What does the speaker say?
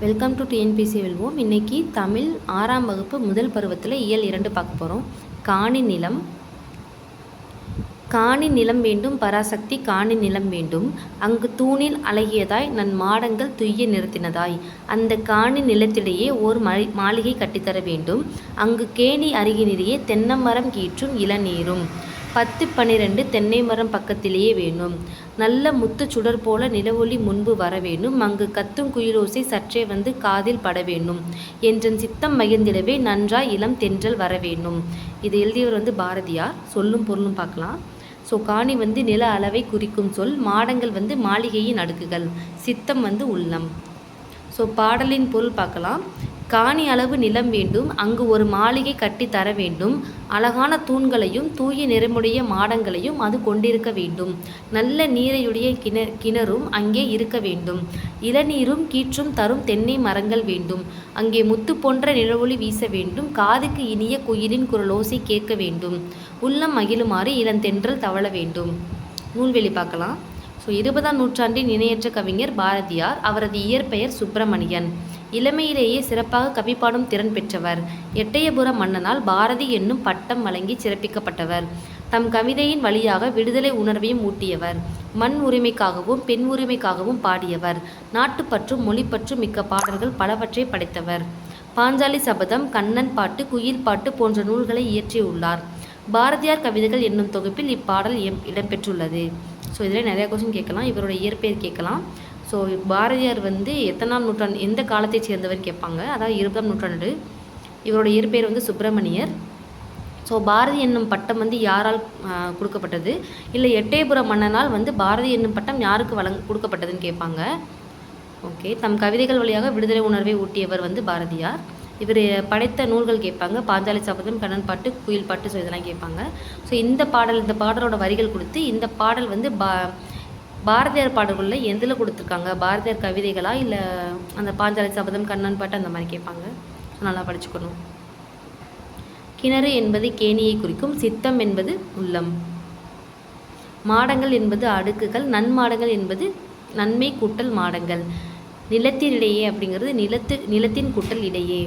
Welcome to TNPSC வெல்வோம். இன்றைக்கி தமிழ் 6ஆம் வகுப்பு முதல் பருவத்தில் இயல் 2 பார்க்க போகிறோம். காணி நிலம். காணி நிலம் வேண்டும் பராசக்தி காணி நிலம் வேண்டும். அங்கு தூணில் அழகியதாய் நன் மாடங்கள் துய்ய நிறுத்தினதாய். அந்த காணி நிலத்திடையே ஓர் மாளிகை கட்டித்தர வேண்டும். அங்கு கேணி அருகினிடையே தென்னமரம் கீற்றும் இளநீரும். 10-12 தென்னை மரம் பக்கத்திலேயே வேணும். நல்ல முத்து சுடர் போல நிலவொளி முன்பு வர வேணும். அங்கு கத்தும் குயிலோசை சற்றே வந்து காதில் பட வேணும். என்றன் சித்தம் மகிழ்ந்திடவே நன்றாய் இளம் தென்றல் வர வேணும். இது எழுதியவர் பாரதியார். சொல்லும் பொருளும் பார்க்கலாம். காணி நில அளவை குறிக்கும் சொல். மாடங்கள் மாளிகையின் அடுக்குகள். சித்தம் உள்ளம். பாடலின் பொருள் பார்க்கலாம். காணி அளவு நிலம் வேண்டும். அங்கு ஒரு மாளிகை கட்டி தர வேண்டும். அழகான தூண்களையும் தூய நிறமுடைய மாடங்களையும் அது கொண்டிருக்க வேண்டும். நல்ல நீரையுடைய கிணறும் அங்கே இருக்க வேண்டும். இளநீரும் கீற்றும் தரும் தென்னை மரங்கள் வேண்டும். அங்கே முத்து போன்ற நிலவொளி வீச வேண்டும். காதுக்கு இனிய குயிலின் குரலோசை கேட்க வேண்டும். உள்ளம் மகிழுமாறு இளந்தென்றல் தவழ வேண்டும். நூல்வெளி பார்க்கலாம். 20ஆம் நூற்றாண்டின் இணையற்ற கவிஞர் பாரதியார். அவரது இயற்பெயர் சுப்பிரமணியன். இளமையிலேயே சிறப்பாக கவிப்பாடும் திறன் பெற்றவர். எட்டயபுர மன்னனால் பாரதி என்னும் பட்டம் வழங்கி சிறப்பிக்கப்பட்டவர். தம் கவிதையின் வழியாக விடுதலை உணர்வையும் ஊட்டியவர். மண் உரிமைக்காகவும் பெண் உரிமைக்காகவும் பாடியவர். நாட்டுப்பற்றும் மொழிப்பற்றும் மிக்க பாடல்கள் பலவற்றை படைத்தவர். பாஞ்சாலி சபதம், கண்ணன் பாட்டு, குயில் பாட்டு போன்ற நூல்களை இயற்றியுள்ளார். பாரதியார் கவிதைகள் என்னும் தொகுப்பில் இப்பாடல் இடம்பெற்றுள்ளது. இதில் நிறையா கொஸ்டின் கேட்கலாம். இவரோட இயற்பெயர் கேட்கலாம். பாரதியார் எத்தனாம் நூற்றாண்டு, எந்த காலத்தை சேர்ந்தவர் கேட்பாங்க. அதாவது 20ஆம் நூற்றாண்டு. இவரோட இயற்பெயர் சுப்பிரமணியர். பாரதி என்னும் பட்டம் யாரால் கொடுக்கப்பட்டது, இல்லை எட்டயபுர மன்னனால் பாரதி என்னும் பட்டம் யாருக்கு கொடுக்கப்பட்டதுன்னு கேட்பாங்க. ஓகே. தம் கவிதைகள் வழியாக விடுதலை உணர்வை ஊட்டியவர் பாரதியார். இவர் படைத்த நூல்கள் கேட்பாங்க. பாஞ்சாலி சபதம், கண்ணன் பாட்டு, குயில் பாட்டு, இதெல்லாம் கேட்பாங்க. இந்த பாடலோட வரிகள் கொடுத்து இந்த பாடல் பாரதியார் பாடல்களில் எதில் கொடுத்துருக்காங்க, பாரதியார் கவிதைகளா இல்லை அந்த பாஞ்சாலி சபதம், கண்ணன் பாட்டு அந்த மாதிரி கேட்பாங்க. நல்லா படிச்சுக்கணும். கிணறு என்பது கேணியை குறிக்கும். சித்தம் என்பது உள்ளம். மாடங்கள் என்பது அடுக்குகள். நன்மாடங்கள் என்பது நன்மை கூட்டல் மாடங்கள். நிலத்தினிடையே அப்படிங்கிறது நிலத்தின் கூட்டல் இடையே.